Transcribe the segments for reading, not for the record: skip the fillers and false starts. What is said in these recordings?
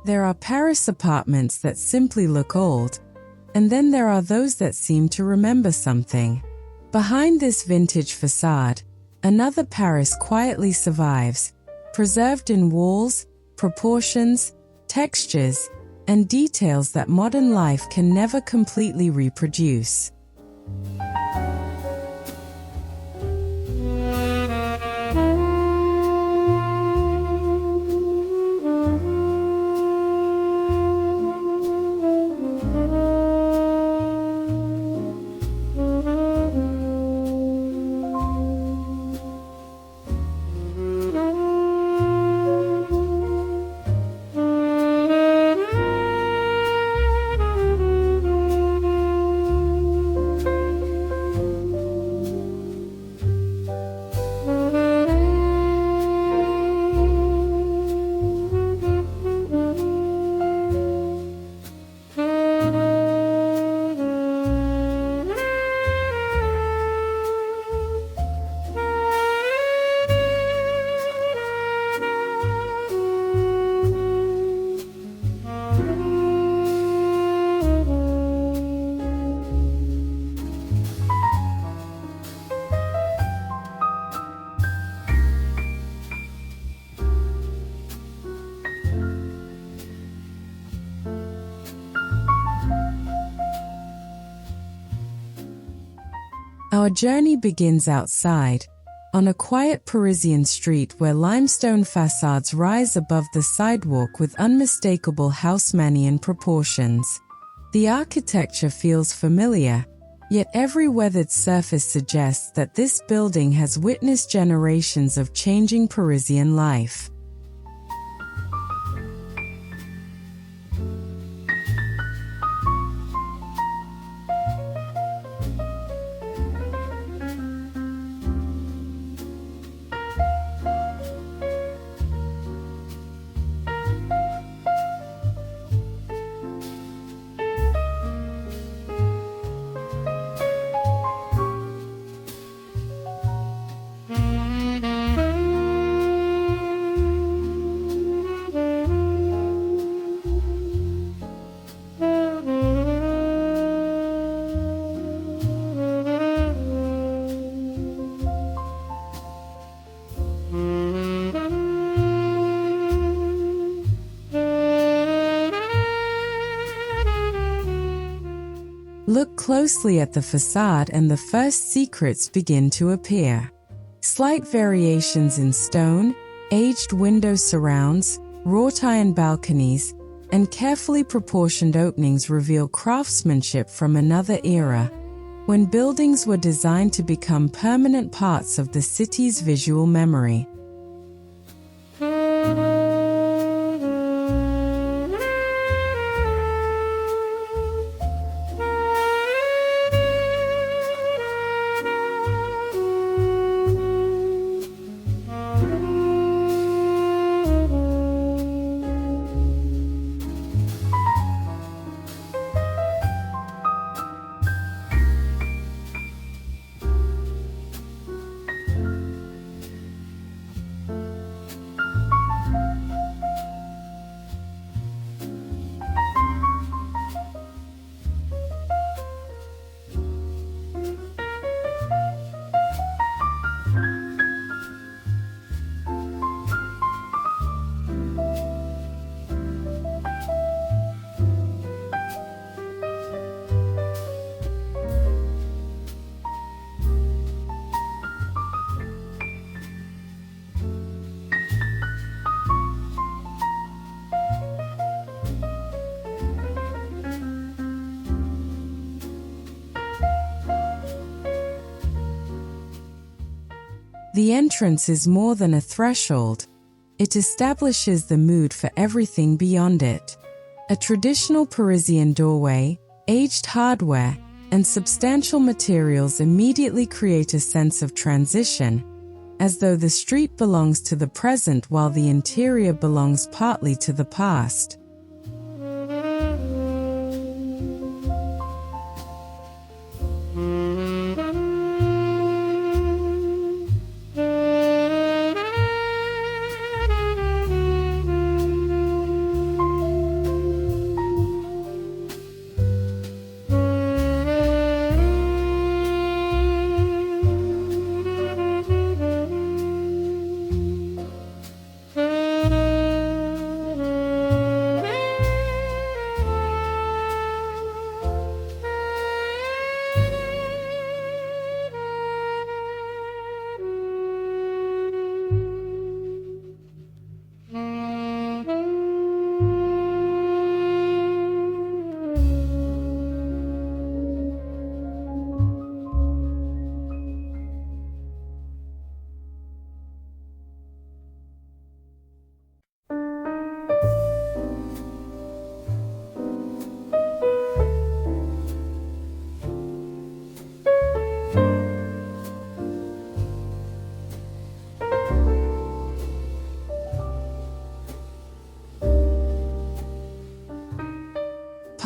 There are Paris apartments that simply look old, and then there are those that seem to remember something. Behind this vintage facade, another Paris quietly survives, preserved in walls, proportions, textures, and details that modern life can never completely reproduce. Our journey begins outside, on a quiet Parisian street where limestone facades rise above the sidewalk with unmistakable Haussmannian proportions. The architecture feels familiar, yet every weathered surface suggests that this building has witnessed generations of changing Parisian life. Look closely at the facade and the first secrets begin to appear. Slight variations in stone, aged window surrounds, wrought iron balconies, and carefully proportioned openings reveal craftsmanship from another era, when buildings were designed to become permanent parts of the city's visual memory. The entrance is more than a threshold. It establishes the mood for everything beyond it. A traditional Parisian doorway, aged hardware, and substantial materials immediately create a sense of transition, as though the street belongs to the present while the interior belongs partly to the past.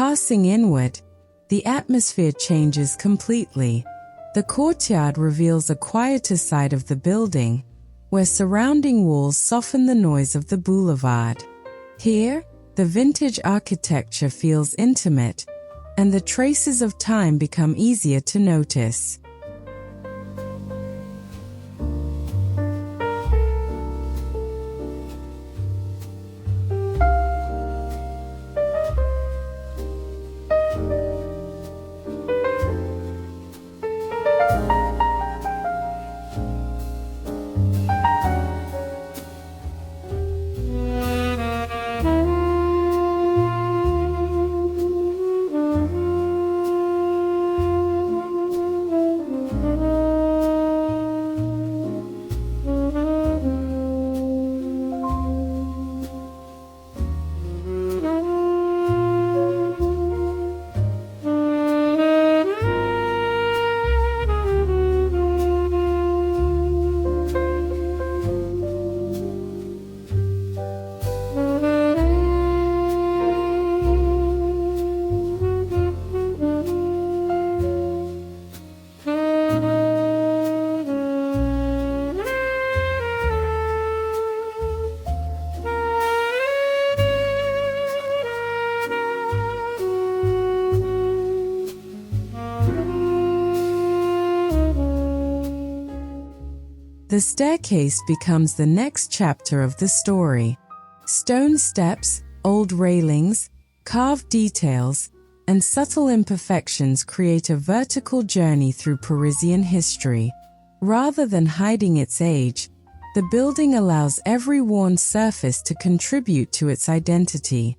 Passing inward, the atmosphere changes completely. The courtyard reveals a quieter side of the building, where surrounding walls soften the noise of the boulevard. Here, the vintage architecture feels intimate, and the traces of time become easier to notice. The staircase becomes the next chapter of the story. Stone steps, old railings, carved details, and subtle imperfections create a vertical journey through Parisian history. Rather than hiding its age, the building allows every worn surface to contribute to its identity.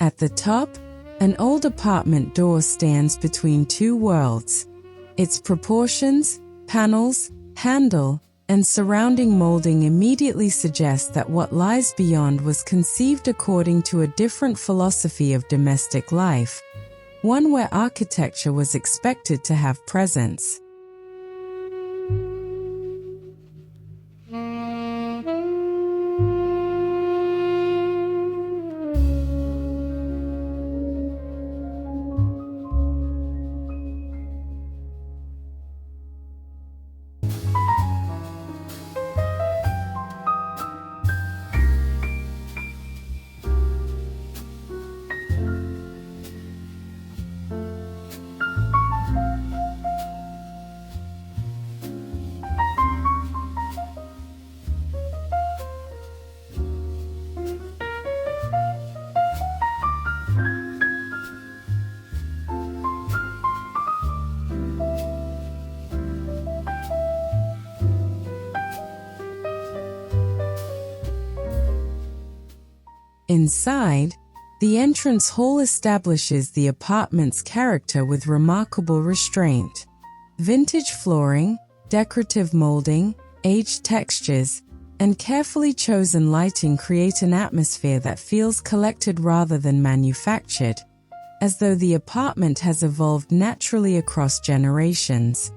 At the top, an old apartment door stands between two worlds. Its proportions, panels, handle, and surrounding molding immediately suggest that what lies beyond was conceived according to a different philosophy of domestic life, one where architecture was expected to have presence. Inside, the entrance hall establishes the apartment's character with remarkable restraint. Vintage flooring, decorative molding, aged textures, and carefully chosen lighting create an atmosphere that feels collected rather than manufactured, as though the apartment has evolved naturally across generations.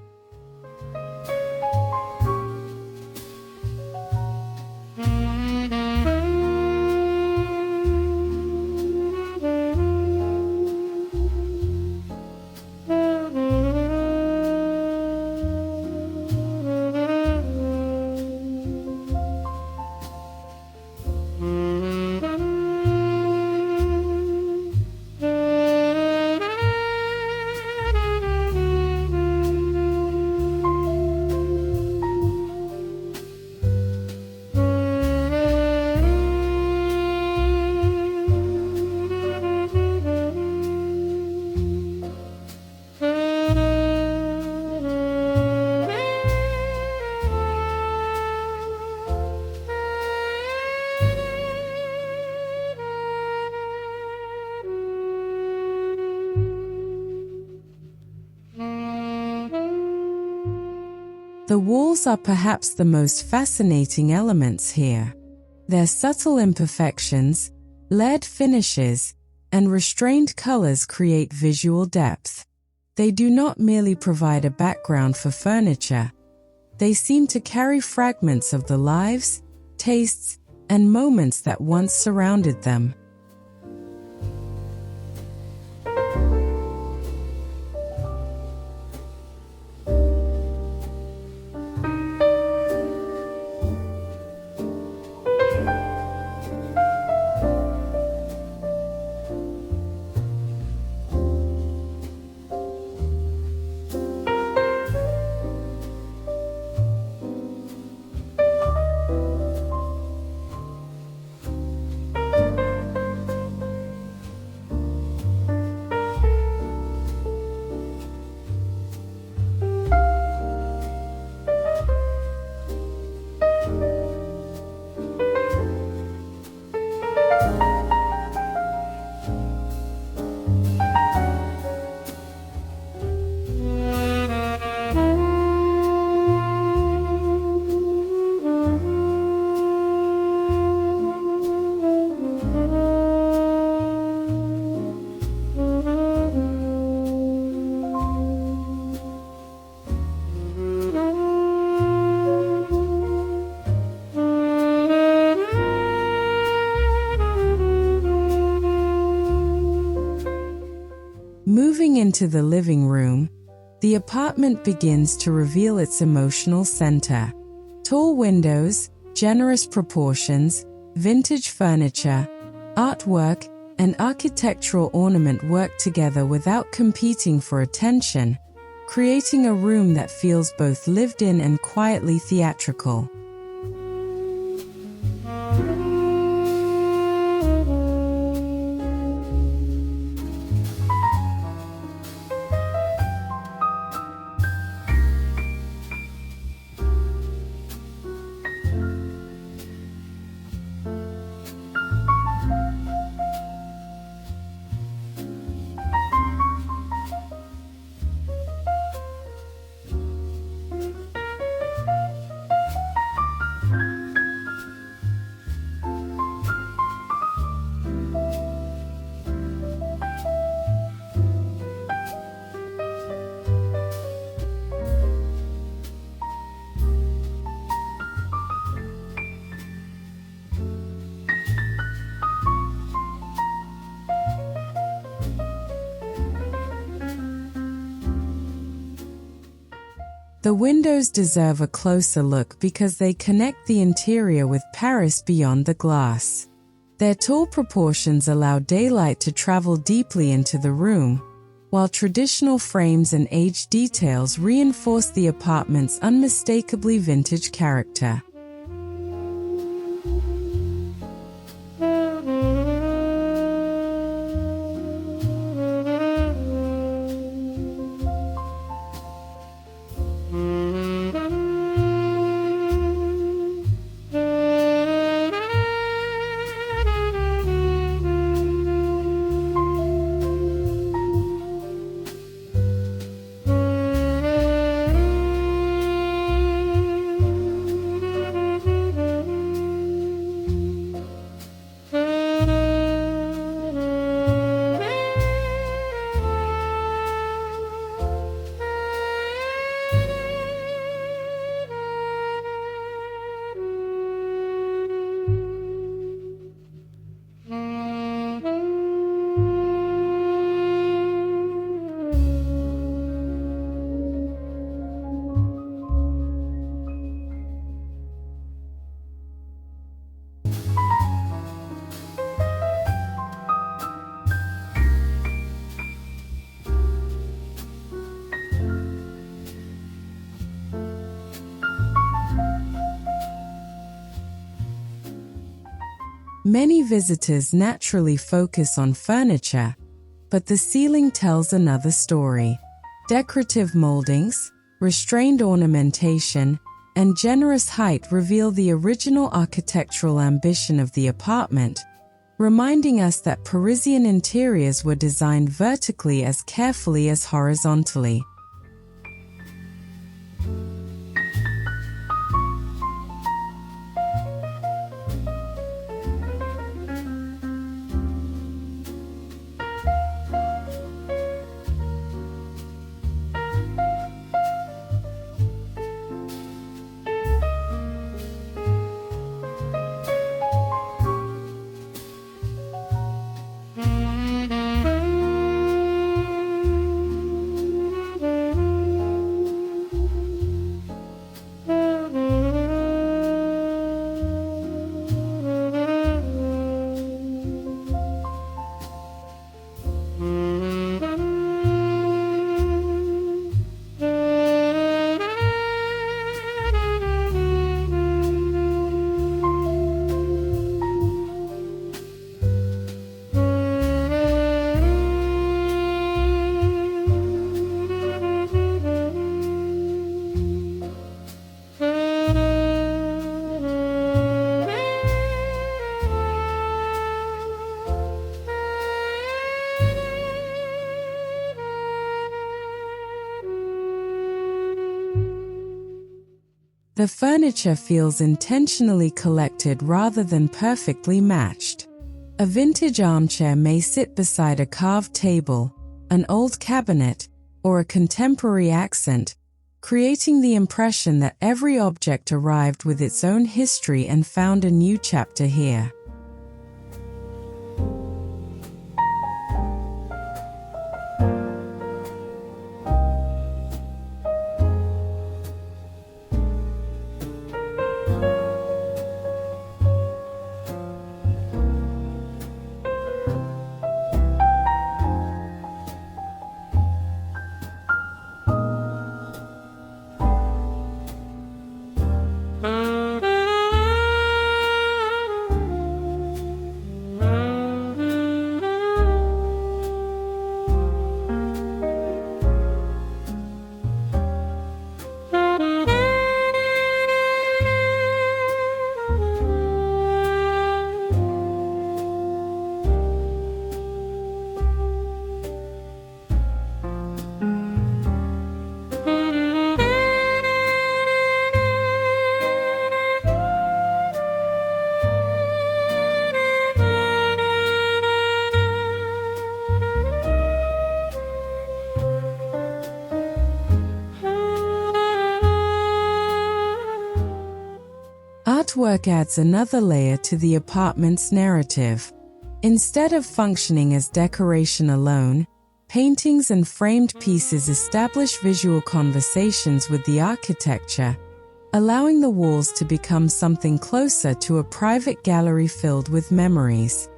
The walls are perhaps the most fascinating elements here. Their subtle imperfections, layered finishes, and restrained colors create visual depth. They do not merely provide a background for furniture. They seem to carry fragments of the lives, tastes, and moments that once surrounded them. Moving into the living room, the apartment begins to reveal its emotional center. Tall windows, generous proportions, vintage furniture, artwork, and architectural ornament work together without competing for attention, creating a room that feels both lived in and quietly theatrical. The windows deserve a closer look because they connect the interior with Paris beyond the glass. Their tall proportions allow daylight to travel deeply into the room, while traditional frames and aged details reinforce the apartment's unmistakably vintage character. Many visitors naturally focus on furniture, but the ceiling tells another story. Decorative moldings, restrained ornamentation, and generous height reveal the original architectural ambition of the apartment, reminding us that Parisian interiors were designed vertically as carefully as horizontally. The furniture feels intentionally collected rather than perfectly matched. A vintage armchair may sit beside a carved table, an old cabinet, or a contemporary accent, creating the impression that every object arrived with its own history and found a new chapter here. Artwork adds another layer to the apartment's narrative. Instead of functioning as decoration alone, paintings and framed pieces establish visual conversations with the architecture, allowing the walls to become something closer to a private gallery filled with memories.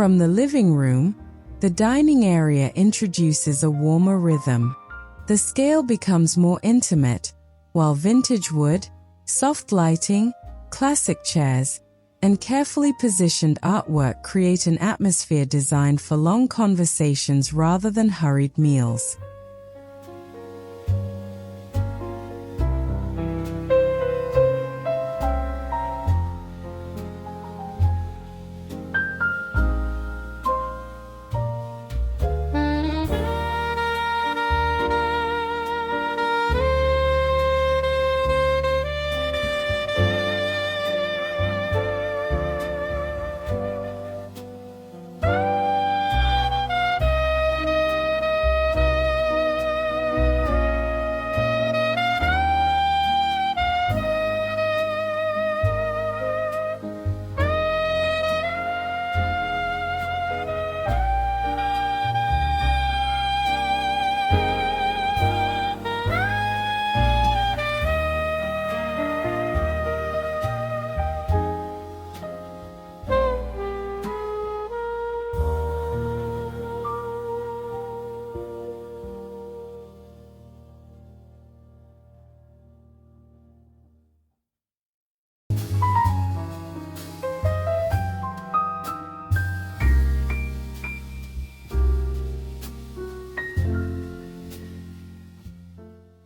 From the living room, the dining area introduces a warmer rhythm. The scale becomes more intimate, while vintage wood, soft lighting, classic chairs, and carefully positioned artwork create an atmosphere designed for long conversations rather than hurried meals.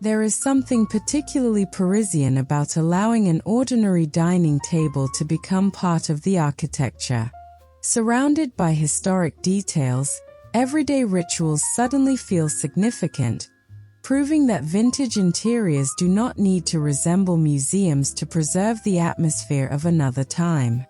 There is something particularly Parisian about allowing an ordinary dining table to become part of the architecture. Surrounded by historic details, everyday rituals suddenly feel significant, proving that vintage interiors do not need to resemble museums to preserve the atmosphere of another time.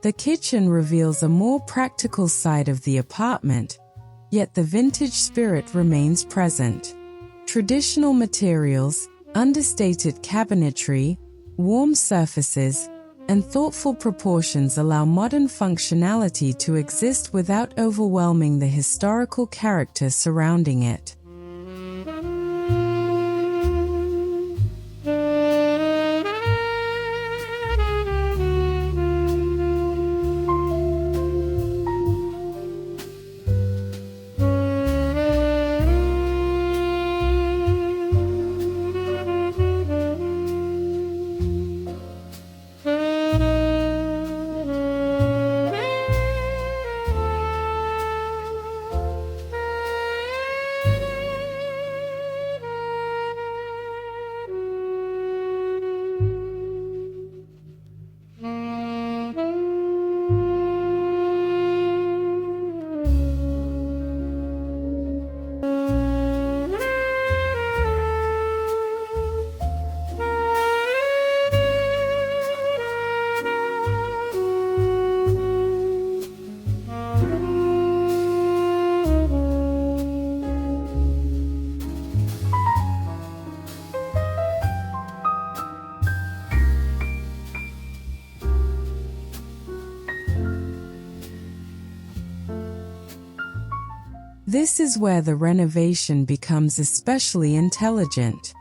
The kitchen reveals a more practical side of the apartment, yet the vintage spirit remains present. Traditional materials, understated cabinetry, warm surfaces, and thoughtful proportions allow modern functionality to exist without overwhelming the historical character surrounding it. This is where the renovation becomes especially intelligent.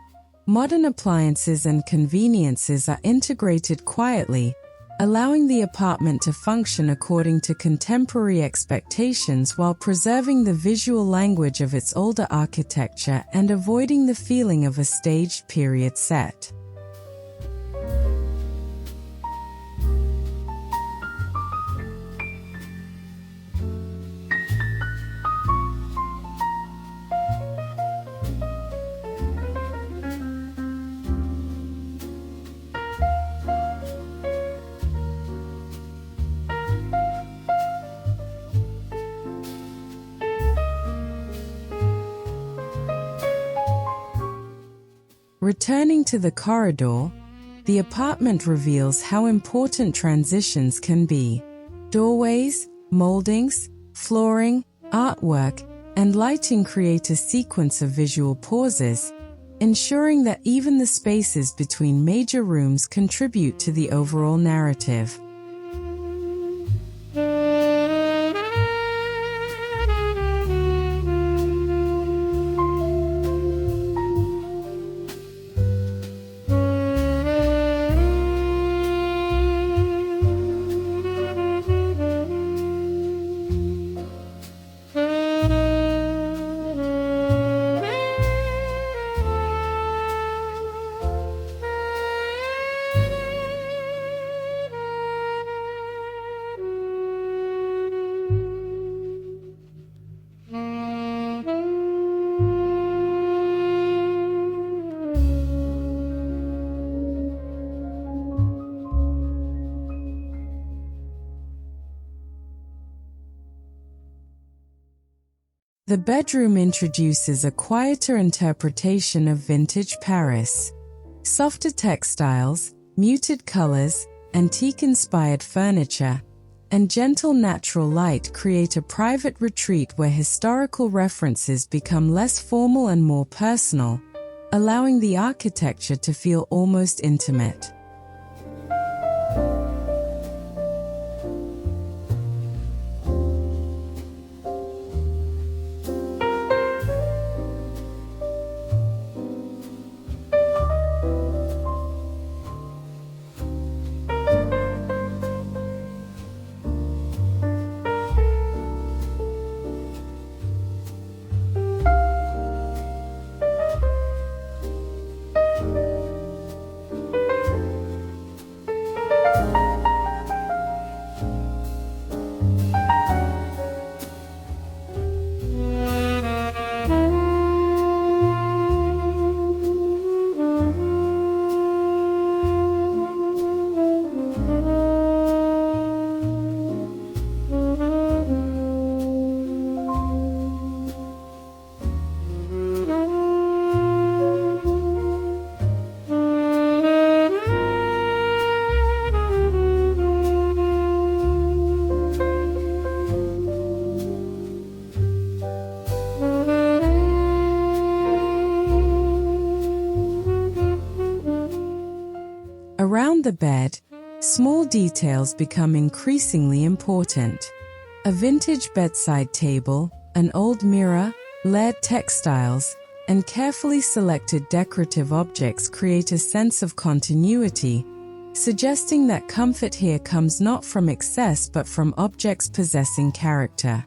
Modern appliances and conveniences are integrated quietly, allowing the apartment to function according to contemporary expectations while preserving the visual language of its older architecture and avoiding the feeling of a staged period set. Returning to the corridor, the apartment reveals how important transitions can be. Doorways, moldings, flooring, artwork, and lighting create a sequence of visual pauses, ensuring that even the spaces between major rooms contribute to the overall narrative. The bedroom introduces a quieter interpretation of vintage Paris. Softer textiles, muted colors, antique-inspired furniture, and gentle natural light create a private retreat where historical references become less formal and more personal, allowing the architecture to feel almost intimate. Around the bed, small details become increasingly important. A vintage bedside table, an old mirror, layered textiles, and carefully selected decorative objects create a sense of continuity, suggesting that comfort here comes not from excess but from objects possessing character.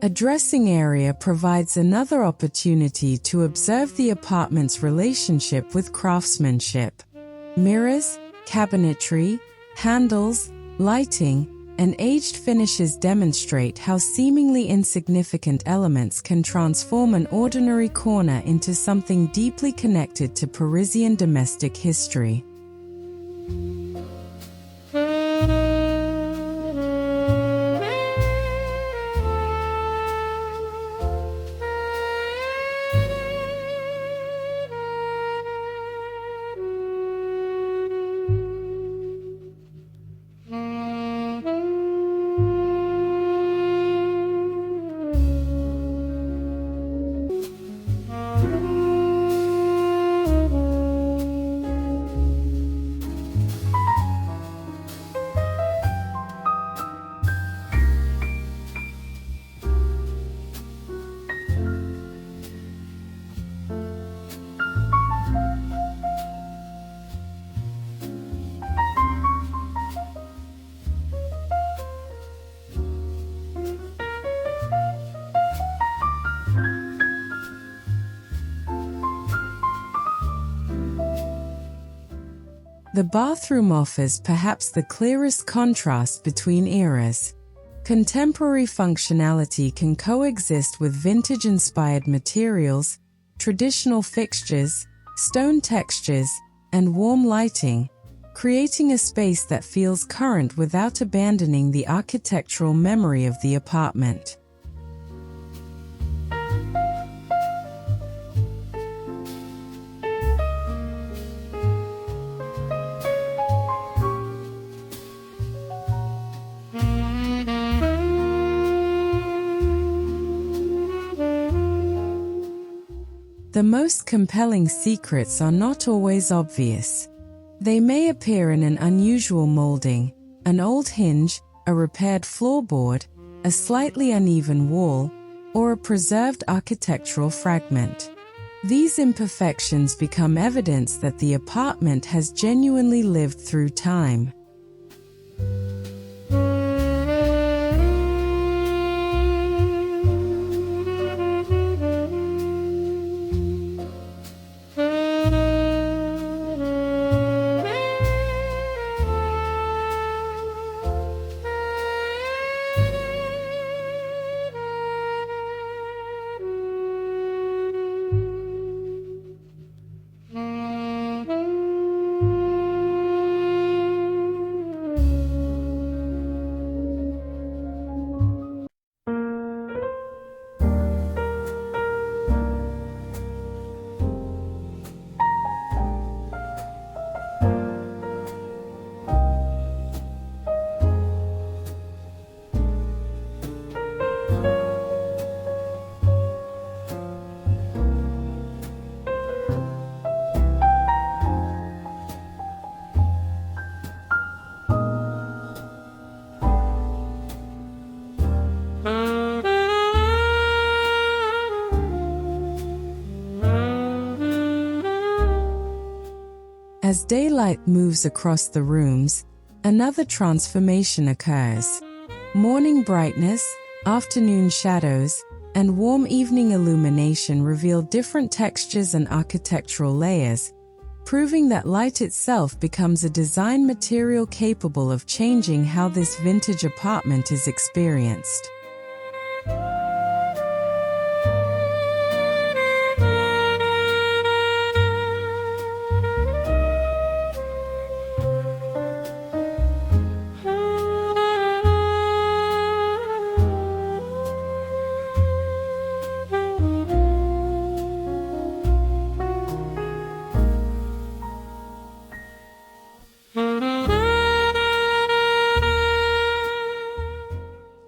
A dressing area provides another opportunity to observe the apartment's relationship with craftsmanship. Mirrors, cabinetry, handles, lighting, and aged finishes demonstrate how seemingly insignificant elements can transform an ordinary corner into something deeply connected to Parisian domestic history. The bathroom offers perhaps the clearest contrast between eras. Contemporary functionality can coexist with vintage-inspired materials, traditional fixtures, stone textures, and warm lighting, creating a space that feels current without abandoning the architectural memory of the apartment. The most compelling secrets are not always obvious. They may appear in an unusual molding, an old hinge, a repaired floorboard, a slightly uneven wall, or a preserved architectural fragment. These imperfections become evidence that the apartment has genuinely lived through time. As daylight moves across the rooms, another transformation occurs. Morning brightness, afternoon shadows, and warm evening illumination reveal different textures and architectural layers, proving that light itself becomes a design material capable of changing how this vintage apartment is experienced.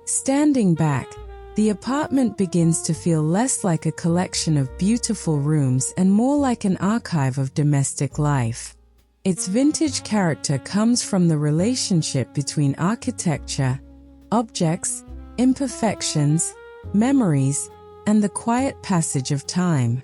Standing back, the apartment begins to feel less like a collection of beautiful rooms and more like an archive of domestic life. Its vintage character comes from the relationship between architecture, objects, imperfections, memories, and the quiet passage of time.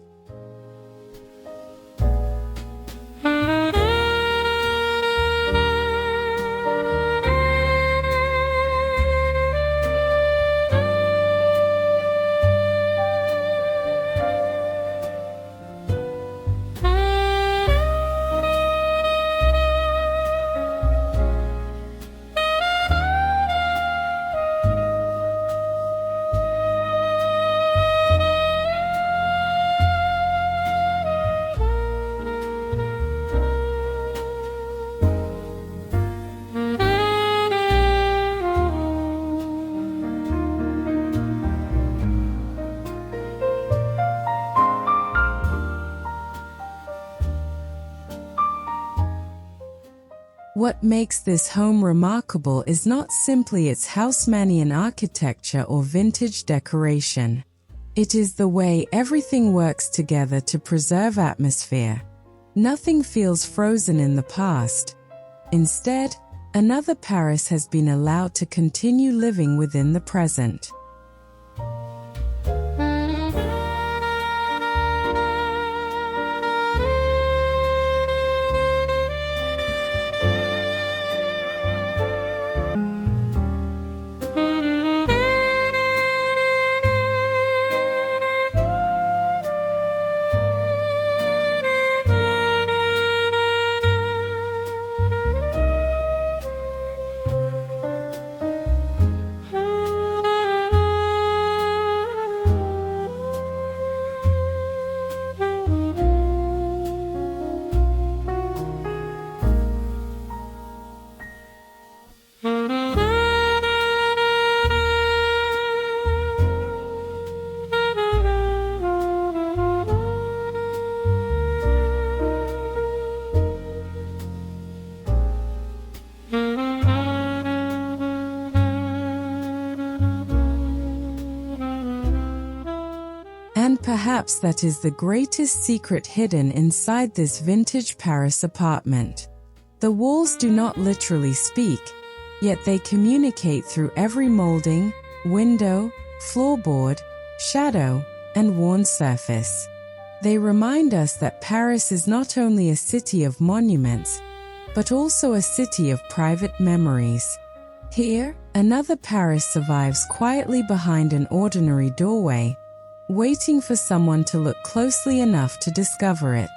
What makes this home remarkable is not simply its Haussmannian architecture or vintage decoration. It is the way everything works together to preserve atmosphere. Nothing feels frozen in the past. Instead, another Paris has been allowed to continue living within the present. And perhaps that is the greatest secret hidden inside this vintage Paris apartment. The walls do not literally speak, yet they communicate through every molding, window, floorboard, shadow, and worn surface. They remind us that Paris is not only a city of monuments, but also a city of private memories. Here, another Paris survives quietly behind an ordinary doorway, waiting for someone to look closely enough to discover it.